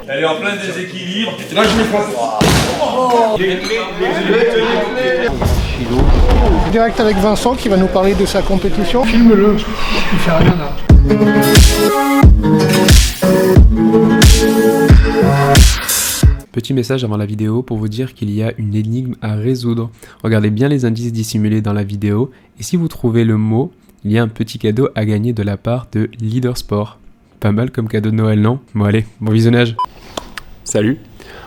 Elle est en plein déséquilibre. Là, je me prends. Direct avec Vincent qui va nous parler de sa compétition. Filme-le, il fait rien là. Petit message avant la vidéo pour vous dire qu'il y a une énigme à résoudre. Regardez bien les indices dissimulés dans la vidéo et si vous trouvez le mot, il y a un petit cadeau à gagner de la part de Leader Sport. Pas mal comme cadeau de Noël, non? Bon allez, bon visionnage. Salut.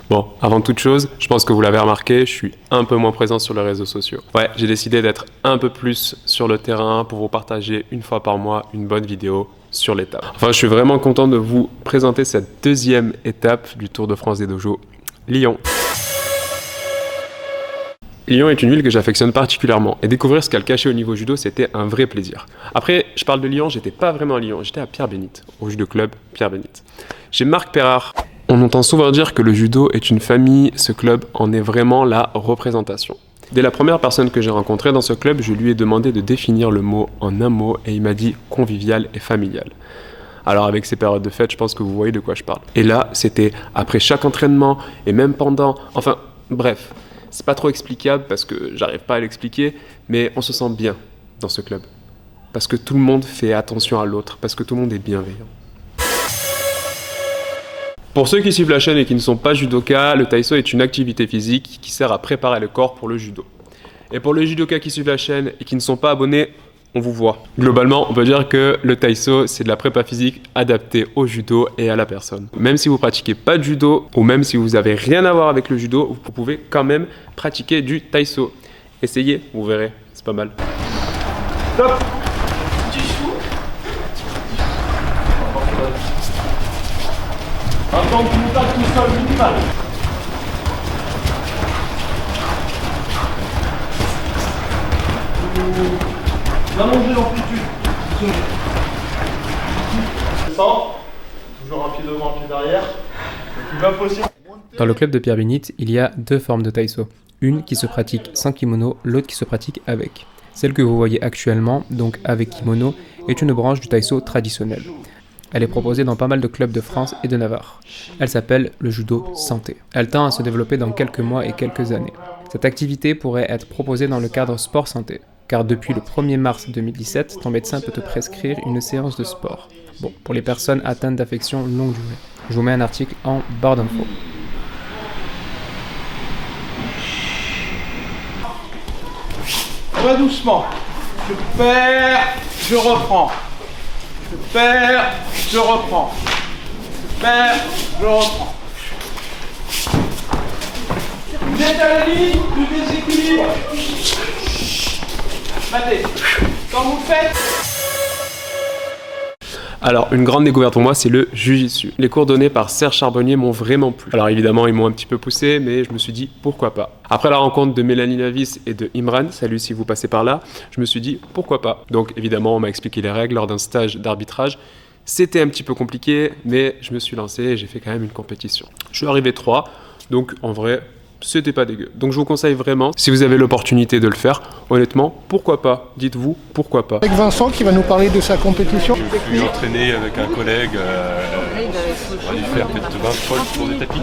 Bon, avant toute chose, je pense que vous l'avez remarqué, je suis un peu moins présent sur les réseaux sociaux. Ouais, j'ai décidé d'être un peu plus sur le terrain pour vous partager une fois par mois une bonne vidéo sur l'étape. Enfin, je suis vraiment content de vous présenter cette deuxième étape du Tour de France des dojos, Lyon. Lyon est une ville que j'affectionne particulièrement et découvrir ce qu'elle cachait au niveau judo, c'était un vrai plaisir. Après, je parle de Lyon, j'étais pas vraiment à Lyon, j'étais à Pierre-Bénite, au judo club Pierre-Bénite. J'ai Marc Perrard. On entend souvent dire que le judo est une famille, ce club en est vraiment la représentation. Dès la première personne que j'ai rencontrée dans ce club, je lui ai demandé de définir le mot en un mot et il m'a dit convivial et familial. Alors avec ces périodes de fête, je pense que vous voyez de quoi je parle. Et là, c'était après chaque entraînement et même pendant, enfin bref, c'est pas trop explicable parce que j'arrive pas à l'expliquer, mais on se sent bien dans ce club. Parce que tout le monde fait attention à l'autre, parce que tout le monde est bienveillant. Pour ceux qui suivent la chaîne et qui ne sont pas judokas, le taïso est une activité physique qui sert à préparer le corps pour le judo. Et pour les judokas qui suivent la chaîne et qui ne sont pas abonnés, on vous voit. Globalement, on peut dire que le taïso, c'est de la prépa physique adaptée au judo et à la personne. Même si vous pratiquez pas de judo, ou même si vous avez rien à voir avec le judo, vous pouvez quand même pratiquer du taïso. Essayez, vous verrez, c'est pas mal. Stop! Attends, tu tapes tout seul, minimal. Allongez l'amplitude. Descends. Toujours un pied devant, un pied derrière. Le plus bas possible. Dans le club de Pierre-Bénite, il y a deux formes de taïso. Une qui se pratique sans kimono, l'autre qui se pratique avec. Celle que vous voyez actuellement, donc avec kimono, est une branche du taïso traditionnel. Elle est proposée dans pas mal de clubs de France et de Navarre. Elle s'appelle le judo santé. Elle tend à se développer dans quelques mois et quelques années. Cette activité pourrait être proposée dans le cadre sport santé, car depuis le 1er mars 2017, ton médecin peut te prescrire une séance de sport. Bon, pour les personnes atteintes d'affections longue durée. Je vous mets un article en barre d'infos. On va doucement. Je perds, je reprends. Je perds, je reprends. Je perds, je reprends. Vous êtes à la ligne du déséquilibre. Matez. Quand vous le faites. Alors, une grande découverte pour moi, c'est le Jiu-Jitsu. Les cours donnés par Serge Charbonnier m'ont vraiment plu. Alors évidemment, ils m'ont un petit peu poussé, mais je me suis dit, pourquoi pas. Après la rencontre de Mélanie Lavis et de Imran, salut si vous passez par là, je me suis dit, pourquoi pas. Donc évidemment, on m'a expliqué les règles lors d'un stage d'arbitrage. C'était un petit peu compliqué, mais je me suis lancé et j'ai fait quand même une compétition. Je suis arrivé 3, donc en vrai, c'était pas dégueu. Donc je vous conseille vraiment, si vous avez l'opportunité de le faire, honnêtement, pourquoi pas? Dites-vous, pourquoi pas? Avec Vincent qui va nous parler de sa compétition. Je suis entraîné avec un collègue. On va lui faire peut-être 20 folles sur des tapis.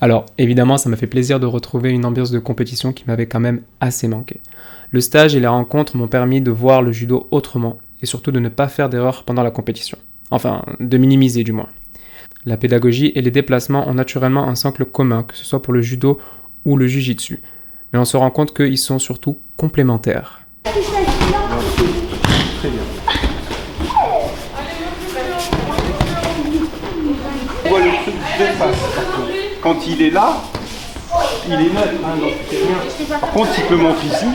Alors, évidemment, ça m'a fait plaisir de retrouver une ambiance de compétition qui m'avait quand même assez manqué. Le stage et les rencontres m'ont permis de voir le judo autrement, et surtout de ne pas faire d'erreurs pendant la compétition. Enfin, de minimiser du moins. La pédagogie et les déplacements ont naturellement un socle commun, que ce soit pour le judo ou le jiu-jitsu. Mais on se rend compte qu'ils sont surtout complémentaires. Très bien. On voit le truc de face. Quand il est là, il est neutre, hein, donc c'est rien. Par contre, s'il te le montre ici,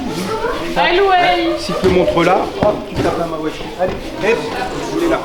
s'il te le montre là, hop, tu tapes la mawashi. Allez, lève, il est là.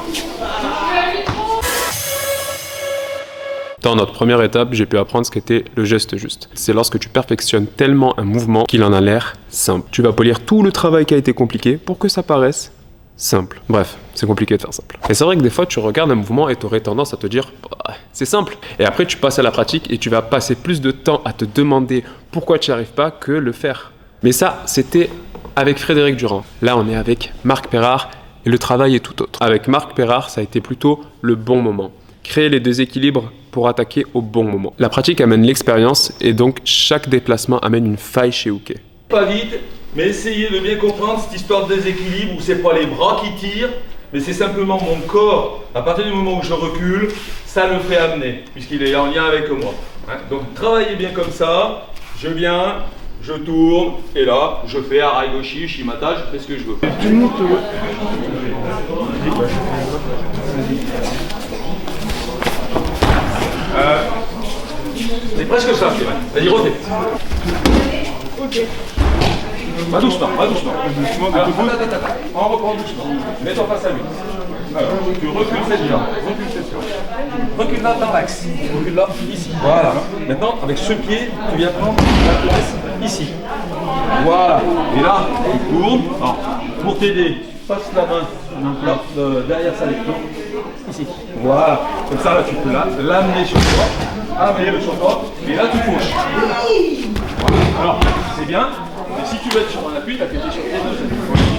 Dans notre première étape, j'ai pu apprendre ce qu'était le geste juste. C'est lorsque tu perfectionnes tellement un mouvement qu'il en a l'air simple. Tu vas polir tout le travail qui a été compliqué pour que ça paraisse simple. Bref, c'est compliqué de faire simple. Et c'est vrai que des fois, tu regardes un mouvement et tu aurais tendance à te dire bah, c'est simple. Et après, tu passes à la pratique et tu vas passer plus de temps à te demander pourquoi tu n'y arrives pas que le faire. Mais ça, c'était avec Frédéric Durand. Là, on est avec Marc Perrard et le travail est tout autre. Avec Marc Perrard, ça a été plutôt le bon moment. Créer les déséquilibres pour attaquer au bon moment. La pratique amène l'expérience et donc chaque déplacement amène une faille chez Uke. Pas vite, mais essayez de bien comprendre cette histoire de déséquilibre où c'est pas les bras qui tirent, mais c'est simplement mon corps. À partir du moment où je recule, ça le fait amener, puisqu'il est en lien avec moi. Donc travaillez bien comme ça, je viens, je tourne, et là, je fais Araigoshi, Shimata, je fais ce que je veux. Tu montes. C'est presque ça, c'est vrai. Vas-y, rotate. Ok. Pas doucement, pas doucement. Alors, attends. On reprend doucement. Mets-toi face à lui. Alors, tu recules cette jambe. Recule là dans l'axe. Recule là, ici. Voilà. Maintenant, avec ce pied, tu viens prendre la place ici. Voilà. Et là, tu tournes. Alors, pour t'aider, passe la main là, derrière sa lecture. Ici. Voilà. Comme ça, là, tu peux l'amener sur toi. Amener sur toi. Et là, tu couches. Voilà. Alors, c'est bien. Mais si tu veux être sur un appui, tu as que sur tes deux. Si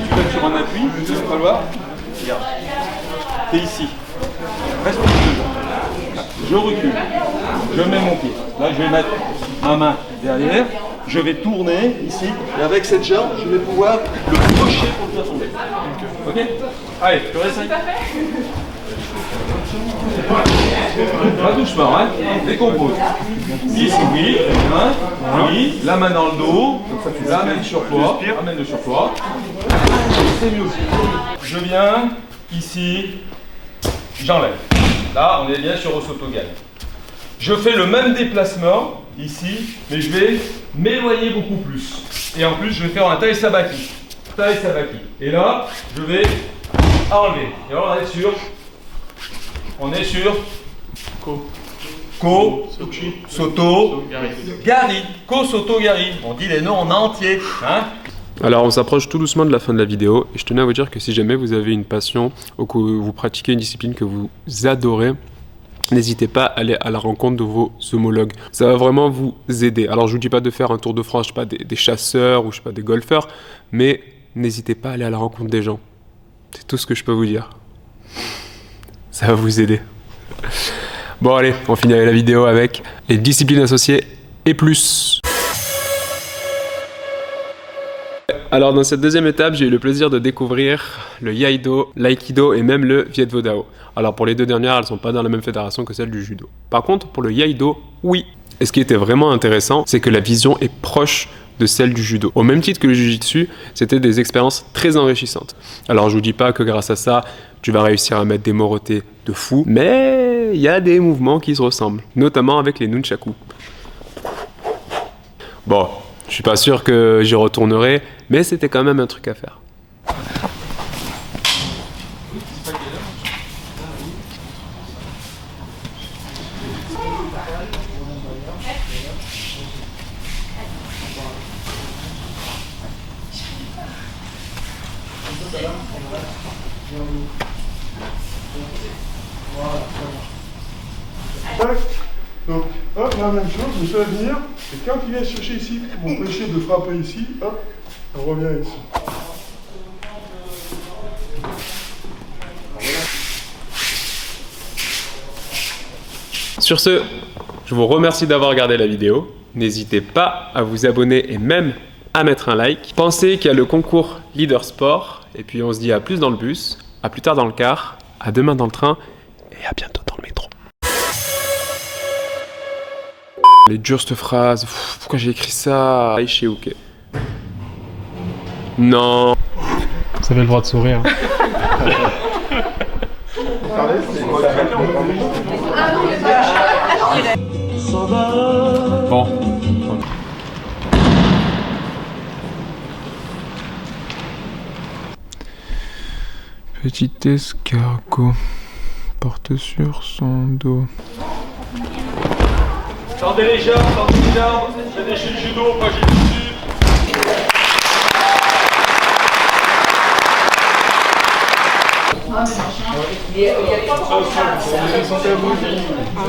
tu veux être sur un appui, il va falloir. Regarde. Tu es ici. Reste dedans. Je recule. Je mets mon pied. Là, je vais mettre ma main derrière. Je vais tourner ici. Et avec cette jambe, je vais pouvoir le crocher pour le faire tomber. Ok? Allez, tu réessayes. Pas doucement, hein? Décompose. Ici, oui, oui, la main dans le dos, l'amène sur toi, amène-le sur toi. C'est mieux aussi. Je viens, ici, j'enlève. Là, on est bien sur Osotogan. Je fais le même déplacement, ici, mais je vais m'éloigner beaucoup plus. Et en plus, je vais faire un Tai Sabaki. Tai Sabaki. Et là, je vais enlever. Et alors, on est sur Ko, Soto, Gari. Ko, Soto, Gari. On dit les noms en entier. Hein? Alors on s'approche tout doucement de la fin de la vidéo et je tenais à vous dire que si jamais vous avez une passion ou que vous pratiquez une discipline que vous adorez, n'hésitez pas à aller à la rencontre de vos homologues. Ça va vraiment vous aider. Alors je vous dis pas de faire un tour de France, je sais pas, des chasseurs ou je sais pas, des golfeurs, mais n'hésitez pas à aller à la rencontre des gens. C'est tout ce que je peux vous dire. Ça va vous aider. Bon allez, on finit la vidéo avec les disciplines associées et plus. Alors dans cette deuxième étape, j'ai eu le plaisir de découvrir le Iaido, l'Aikido et même le Viet Vo Dao. Alors pour les deux dernières, elles ne sont pas dans la même fédération que celle du judo. Par contre, pour le Iaido, oui. Et ce qui était vraiment intéressant, c'est que la vision est proche de celle du judo. Au même titre que le Jiu-Jitsu, c'était des expériences très enrichissantes. Alors je vous dis pas que grâce à ça, tu vas réussir à mettre des morotés de fou, mais il y a des mouvements qui se ressemblent, notamment avec les nunchaku. Bon, je suis pas sûr que j'y retournerai, mais c'était quand même un truc à faire. Donc, hop, la même chose, je vais venir, et quand il vient chercher ici, pour m'empêcher de frapper ici, hop, on revient ici. Sur ce, je vous remercie d'avoir regardé la vidéo. N'hésitez pas à vous abonner et même à mettre un like. Pensez qu'il y a le concours Leader Sport. Et puis on se dit à plus dans le bus, à plus tard dans le car, à demain dans le train et à bientôt dans le métro. Les dures cette phrase, pourquoi j'ai écrit ça? Chez Uke. Non. Vous avez le droit de sourire. Bon. Petit escargot porte sur son dos. Tendez les jambes, c'est des chutes judo, moi j'ai dessus. Il y a 3 pour 1.